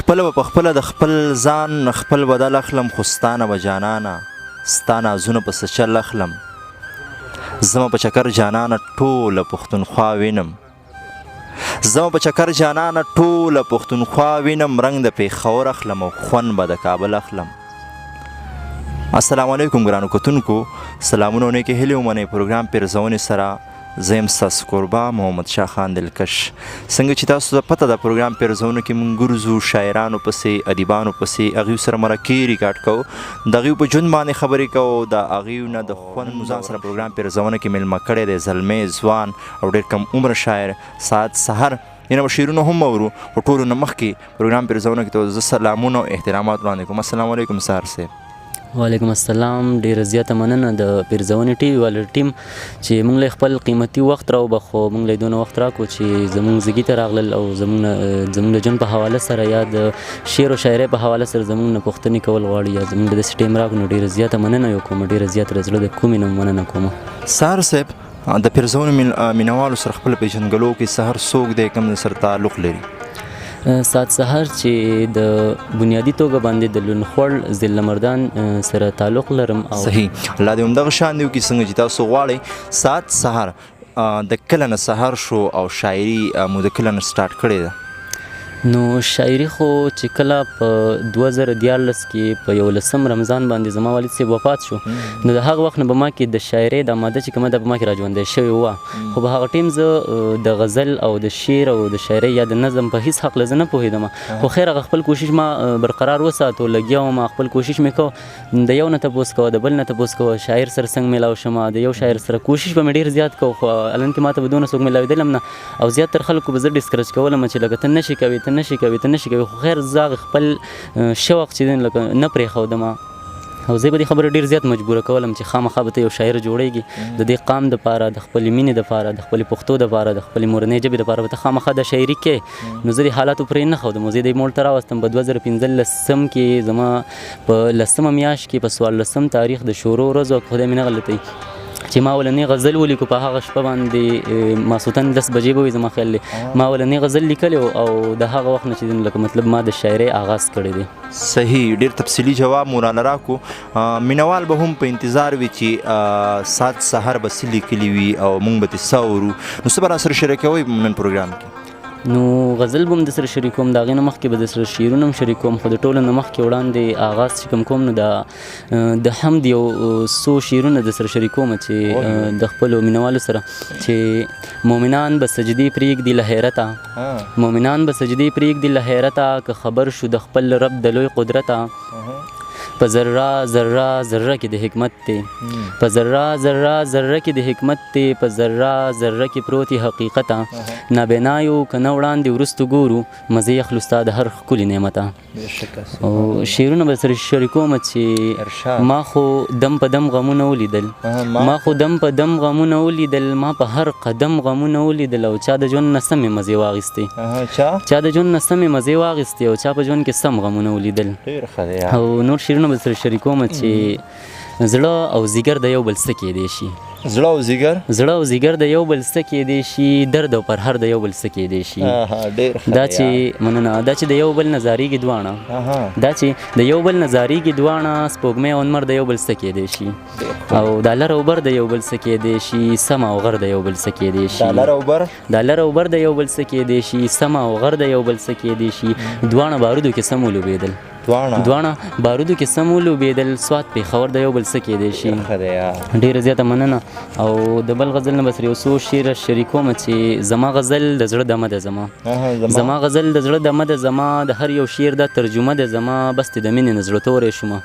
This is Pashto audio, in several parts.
خپله به پخپله د خپل ځان خپل بدل اخلم، خو ستا نه به جانانه ستا نازونه په څه چل اخلم. زما په چکر جانانه ټوله پښتونخوا وینم، زما په چکر جانانه ټوله پښتونخوا وینم، رنګ د پیښور اخلم او خوند به د کابل اخلم. السلام علیکم ګرانو کتونکو، سلامونه او نیکې هیلې ومنئ. پروګرام پیرزونې سره زه یم ستاسو کوربه محمد شاه خان دلکش. څنګه چې تاسو ته پته ده پروګرام پیرزونه کې موږ ګرځو شاعرانو پسې، ادیبانو پسې، هغوی سره مرکې ریکارډ کوو، د هغوی په ژوند باندې خبرې کوو، د هغوی نه د خوند ځان سره پروګرام پیرزونه کې میلمه کړی دی زلمی ځوان او ډېر کم عمره شاعر سعد سحر. یعنې به شعرونه هم اورو، خو ټولو نه مخکې پروګرام پیرزونه کې ته زه سلامونه او احترامات وړاندې کوم. السلام علیکم سحر صاحب. وعلیکم السلام. ډیره زیاته مننه د پیرزونې ټي وي والو ټیم چې موږ له خپل قیمتي وخت راوبخو، موږ له دونه وخت راکو چې زموږ زګي ته راغلل او زموږ د ژوند په حواله سره یا د شعر او شاعرۍ په حواله سره زموږ نه پوښتنې کول غواړي یا زموږ داسې ټیم راکړو، نو ډیره زیاته مننه یو کوم، ډیره زیاته د زړه د کومې نه مننه کوم. سحر صاحب، د پیرزونې مینوالو سره خپل پیژندګلو کې سحر څوک دی، کوم سره تعلق لري؟ سعد سحر چې د بنیادي توګه باندې د لونخوړ ضلع مردان سره تعلق لرم. او صحیح، الله دې همدغه شان دی وکړي څنګه چې تاسو غواړئ. سعد سحر د کله نه سحر شو او شاعري مو د کله نه سټارټ کړې ده؟ نو شاعري خو چې کله په 2014 کې په 11 رمضان باندې زما والد صاحب وفات شو، نو د هغه وخت نه به ما کې د شاعرۍ د ماده چې کومه ده په ما کې راژوندی شوې وه، خو په هغه ټیم زه د غزل او د شعر او د شاعرۍ یا د نظم په هیڅ حق زه نه پوهېدم، خو خیر هغه خپل کوشش ما برقرار وساتو، لګیا وم، خپل کوشش مې کوه، د یو نه تپوس کوه، د بل نه تپوس کوه، شاعر سره څنګه میلاو شم، د یو شاعر سره کوشش به مې ډېر زیات کوه، خو الان کې ما ته به دونه څوک میلاوېدل هم نه، او زیات تر خلکو به زه ډسکرج کولم چې لکه ته نشي کوې، ته نشي کوې، خو خیر زه خپل شوق چې دی لکه نه پرېښودم، او زه به دې خبره ډېر زیات مجبوره کولم چې خامخا به ته یو شاعر جوړېږي، د دې قام دپاره، د خپلې مینې دپاره، د خپلې پښتو دپاره، د خپلې مورنۍ ژبې دپاره به ته خامخا د شاعري کې. نو زه دې حالاتو پرې نه ښودم، زه دې موړ ته راوستم په 2015 کې زما په 10مه میاشت کې په 14 تاریخ د شورو ورځ وه، خدای مې نه غلطوي، چې ما ولنې غزل ولیکو په هغه شپه باندې ماسوتن 10 بجې به وي زما خیال دی، ما ولنې غزل لیکلی او د هغه وخت نه چې لکه مطلب ما د شاعرۍ آغاز کړی دی. صحیح، ډېر تفصیلي جواب مو راله راکو. مینوال به هم په انتظار وي چې سعد سحر به څه لیکلي وي او موږ به ترې څه اورو، نو څه به راسره شریکوئ نن پروګرام کې؟ نو غزل به هم در سره شریکوم، د هغې نه مخکې به در سره شعرونه هم شریکوم، خو د ټولو نه مخکې وړاندې آغاز چې کوم نو د حمد یو څو شعرونه در سره شریکوم چې د خپلو مینوالو سره، چې مومنان به سجدې پرېږدي له حیرته، مومنان به سجدې پرېږدي له حیرته، که خبر شو د خپل رب د لوی قدرته، په ذره ذره ذره کې د حکمت دی، په ذره ذره ذره کې د حکمت دی، په ذره ذره کې پروت حقیقته، نابینا یو که نه وړاندې وروستو ګورو، مزې اخلو ستا د هر ښکلي نعمته. او شعرونه به سره شریکوم چې ما خو دم په دم غمونه ولیدل، ما خو دم په دم غمونه ولیدل، ما په هر قدم غمونه ولیدل، او چا د ژوند نه سمې مزې واخیستې، چا د ژوند نه سمې مزې واخیستې، او چا په ژوند کې سم غمونه ولیدل. او نور شعرونه به سره شریکوم چې زړه او ځیګر د یو بل څه کیدی شي، زړه او ځیګر، زړه او ځیګر د یو بل څه کیدی شي، درد او پرهر د یو بل څه کیدی شي، دا چې مننه، دا چې د یو بل نظاریږي دواړه، دا چې د یو بل نظاریږي دواړه، سپوږمۍ او لمر د یو بل څه کیدی شي، او دا لر او بر د یو بل څه کیدی شي، سم او غر د یو بل څه کیدی شي، دا لر او بر د یو بل څه کیدی شي، سم او غر د یو بل څه کیدی شي، دواړه بارودو کې سم ولوبېدل، دواړه بارودو کې سم ولوبېدل، سوات پېښور د یو بل څه کیدی شي. ډېره زیاته مننه. او د بل غزل نه به سره یو څو شعر شریکوم چې زما غزل د زړه دمه ده زما، زما غزل د زړه دمه ده زما، د هر یو شعر دا ترجمه ده زما، بس دې د مینې نه زړه توری شومه،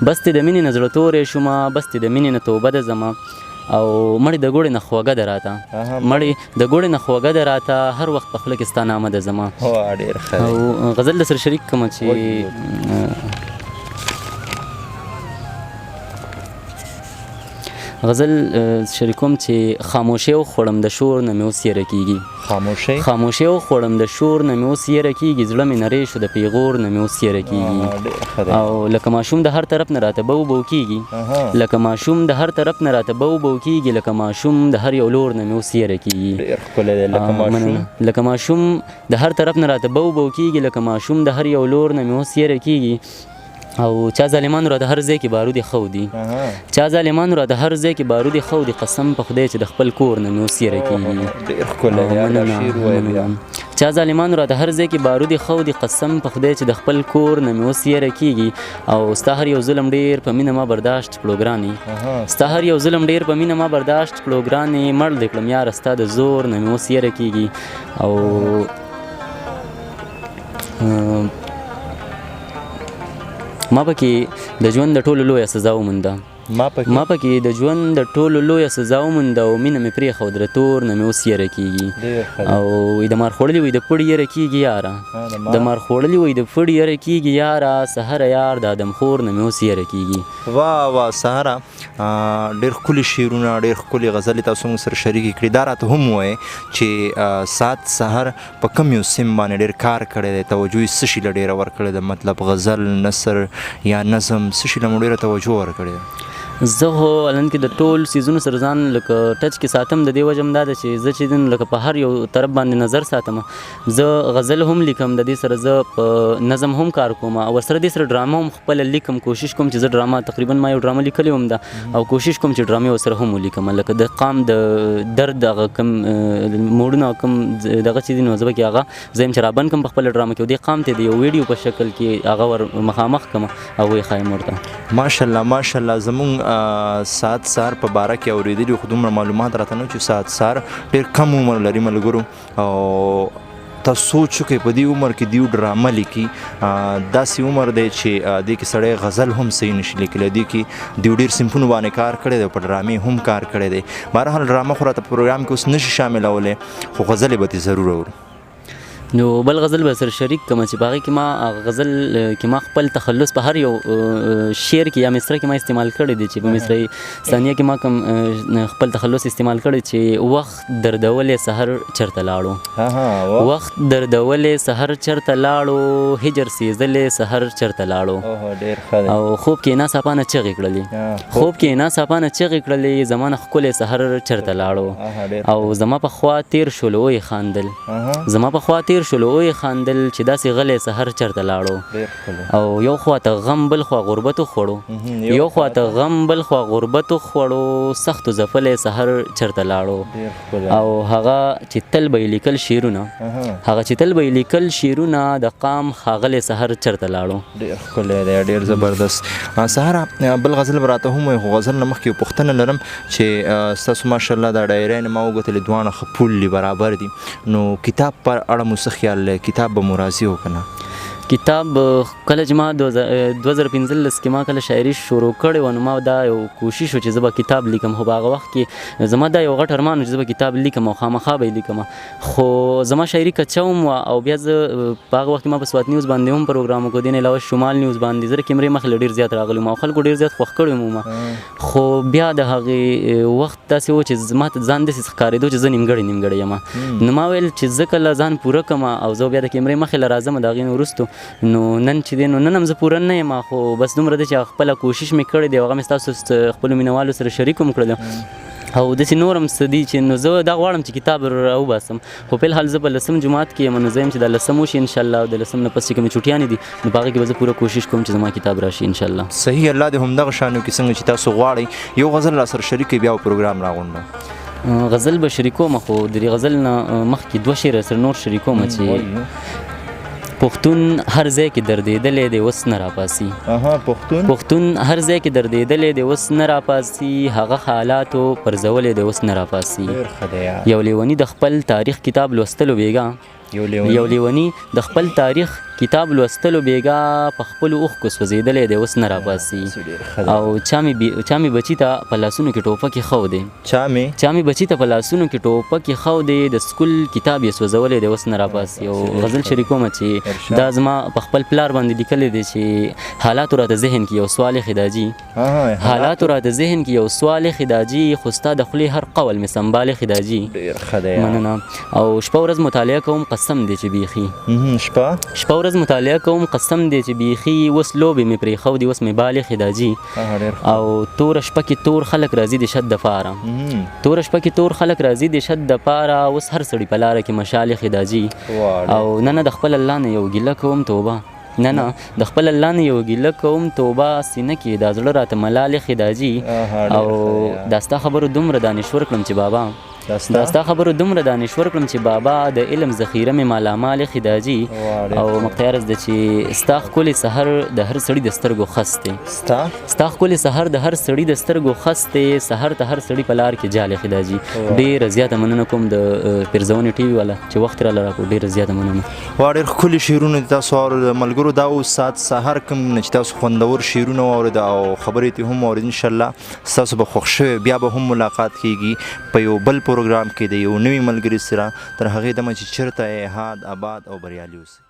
بس دې د مینې نه زړه توری شومه، بس دې د مینې نه توبه ده زما، او مړی د ګوړې نه خوږه ده راته، مړی د ګوړې نه خوږه ده راته، هر وخت په خوله کې ستا نامه ده زما. او غزل د سره شریک کوم چې غزل شریکوم چې خاموشي وخوړم د شور نه مې اوس یره کېږي خاموشي وخوړم د شور نه مې اوس یره کېږي زړه مې نری شو د پیغور نه مې اوس یره کېږي او لکه ماشوم د هر طرف نه راته بو بو کېږي لکه ماشوم د هر طرف نه راته بو بو کېږي لکه ماشوم د هر یو لور نه مې اوس یره کېږي لکه ماشوم د هر طرف نه راته بو بو کېږي لکه ماشوم د هر یو لور نه مې اوس یره کېږي او چا ظالمانو را د هر ځای کې بارودې خودي چا ظالمانو را د هر ځای کې بارودې خودي قسم په خدای چې د خپل کور نه مې اوس یره کېږي چا ظالمانو را د هر ځای کې بارودې خودي قسم په خدای چې د خپل کور نه مې اوس یره کېږي او ستا هر یو ظلم ډېر په مینه ما برداشت کړو ګرانې ستا هر یو ظلم ډېر په مینه ما برداشت کړو ګرانې مړ دې کړم یاره ستا د زور نه مې اوس یره کېږي او ما پکې د ژوند د ټولو لویه سزا ومونده ما پکې د ژوند د ټولو لویه سزا ومونده او مینه مې پرېښوده د تور نه مې اوس یره کېږي او د مار خوړلي وي د پړي یره کېږي یاره د مار خوړلي وي د پړي یره کېږي یاره سهره یار د آدمخور نه مې اوس یره کېږي واه سهره ډېر ښکلي شعرونه ډېر ښکلي غزلې تاسو موږ سره شریکې کړي دا راته هم ووایې چې سات سهر په کوم یو سیم باندې ډېر کار کړی دی توجه یې څه شي له ډېره ورکړې ده مطلب غزل نثر یا نظم څه شي له مو ډېره توجه ورکړې ده زه خو الان کې د ټول سیزونو سره ځان لکه ټچ کې ساتم د دې وجه هم دا ده چې زه چې دین لکه په هر یو طرف باندې نظر ساتم زه غزل هم لیکم د دې سره زه په نظم هم کار کوم او ورسره دې سره ډرامه هم خپله لیکم کوشش کوم چې زه ډرامه تقریبا ما یو ډرامه لیکلې هم ده او کوشش کوم چې ډرامې ورسره هم ولیکم لکه د قام د درد هغه کوم موډونه کوم دغه چې دي نو زه به کې هغه زه یم چې رابند کوم په خپله ډرامه کې دې قام ته د یو ویډیو په شکل کې هغه ور مخامخ کوم او ویې ښایم ورته ماشاءالله زمونږ سات سار په باره کې اورېدلي خو دومره معلومات راته نه چې سات سار ډېر کم عمر لري ملګرو او تاسو سوچ وکړئ په دې عمر کې دیو ډرامه لیکي داسې عمر دی چې دې کې سړی غزل هم صحیح نشي لیکلی دې کې دیو ډېر صنفونو باندې کار کړی دی په ډرامې هم کار کړی دی بهرحال ډرامه خو راته په پروګرام کې اوس نشي شاملولی خو غزلې به دې ضرور اورو نو بل غزل به سره شریک کوم چې په هغې کې ما غزل کې ما خپل تخلص په هر یو شعر کې یا مصره کې ما استعمال کړی دی چې په مصره ثانیه کې ما کوم خپل تخلص استعمال کړی چې وخت دردولې سحر چرته لاړو وخت دردولې سحر چرته لاړو هجر سیزلې سحر چرته لاړو او خوب کې ناڅاپانه چغې کړلې خوب کې ناڅاپانه چغې کړلې زمانه ښکلی سحر چرته لاړو او زما په خوا تیر شولو یې خاندل زما په خوا تیر شولو یې خاندل چې داسې غلی سحر چرته لاړو او یو خواته غم بل خوا غربتو خوړو یو خواته غم بل خوا غربتو خوړو سختو ځپلی سحر چرته لاړو او هغه چې تل به یې لیکل شعرونه هغه چې تل به یې لیکل شعرونه د قام ښاغلی سحر چرته لاړو ډېر ښکلی دی ډېر زبردست سهاره بل غزل به راته هم وایي خو غزل نه مخکې یو پوښتنه لرم چې ستاسو ماشاءالله دا ډایرۍ نه ما وګتلې دواړه ښه پول دي برابر دي نو کتاب پر اړه مو څه خیال دی کتاب به مو راضي و که نه کتاب کله چې ما 2015 کې ما کله شاعري شروع کړې وه نو ما دا یو کوشش و چې زه به کتاب لیکم خو په هغه وخت کې زما دا یو غټ ارمان و چې زه به کتاب لیکم او خامخا به یې لیکم خو زما شاعري کچه هم وه او بیا زه په هغه وخت کې ما په سوات نیوز باندې هم پروګرام وکړو دې نه علاوه شمال نیوز باندې زه د کیمرې مخې له ډېر زیات راغلی وم او خلکو ډېر زیات خوښ کړی وم خو بیا د هغې وخت داسې و چې زما ته ځان داسې ښکارېدو چې زه نیمګړی یم نو ما ویل چې زه کله ځان پوره کړم او زه بیا د کیمرې مخې له راځم د هغې نه وروستو نو نن چې دی نو نن هم زه پوره نه یم خو بس دومره دی چې خپله کوشش مې کړی دی هغه مې ستاسو خپلو مینهوالو سره شریک هم کړی او داسې نور هم څه دي چې نو زه دا غواړم چې کتاب راوباسم خو په الحال زه په 10 جماعت کې یم نو زه یم چې دا 10 وشي انشاءالله او د 10 نه پس چې کومې چوټیانې دي نو په هغې کې به زه پوره کوشش کوم چې زما کتاب راشي انشاءالله صحیح الله دې همدغه شانو کې څنګه چې تاسو غواړئ یو غزل را سره شریک بیا پروګرام راغونډه غزل به شریکوم خو د دې غزل نه مخکې 2 شعر سره نور شریکوم چې پښتون هر ځای کې دردېدلی دی اوس نه راپاسي پښتون هر ځای کې دردېدلی دی اوس نه راپاسي هغه حالاتو پرځولی دی اوس نه راپاسي یو لیوني د خپل تاریخ کتاب لوستلو بېګا یو لیوني د خپل تاریخ کتاب لوستلو بیګا په خپلو اوښکو سوځېدلی دی، اوس نه راپاسي. او چا مې بچي ته په لاسونو کې ټوپک ایښودی، چا مې بچي ته په لاسونو کې ټوپک ایښودی، د سکول کتاب یې سوځولی دی، اوس نه راپاسي. او غزل شریکومه چې دا زما په خپل پلار باندې لیکلی دی چې حالاتو راته ذهن کې یو سوال ایښی دا جي، حالاتو راته ذهن کې یو سوال ایښی دا جي، خو ستا د خولې هر قول مې سنبال ایښی دا جي. مننه. او شپه ورځ مطالعه کوم قسم دی چې بیخي، شپه ورځ مطالعه کوم قسم دی چې بیخي، اوس لوبې مې پرېښودې، اوس مې بال ایښی دا جي. او توره شپه کې تور خلک راځي د شد دپاره، توره شپه کې تور خلک راځي د شد دپاره، اوس هر سړي په لاره کې مشال ایښی دا جي. او نه د خپل الله نه یو ګیله کوم توبه، نه د خپل الله نه یو ګیله کوم توبه، سینه کې دا زړه راته ملال ایښی دا جي. او دا ستا خبرو دومره دانشور کړم چې بابا، دا ستا خبرو دومره دانشور کړم چې بابا، د علم ذخیره مې مالامال ایښی دا جي. او مقتیارز ده چې ستا ښکلی سحر د هر سړي د سترګو خس دی، ستا ښکلی سحر د هر سړي د سترګو خس دی، سحر ته هر سړي په لار کې جال ایښی دا جي. ډېره زیاته مننه کوم د پیرزونې ټي وي والا چې وخت راله راکړو، ډېره زیاته مننه. ډېر ښکلي شعرونه دي تاسو واورېدل ملګرو. دا اوس ساعت سهار کوم نه چې تاسو خوندور شعرونه واورېده او خبرې ترې هم واورېد، انشاءالله ستاسو به خوښ شوی. بیا به هم ملاقات کیږي په یو بل پروګرام کې د یو نوي ملګري سره. تر هغې دمه چې چېرته یې ښاد، آباد او بریالي اوسئ.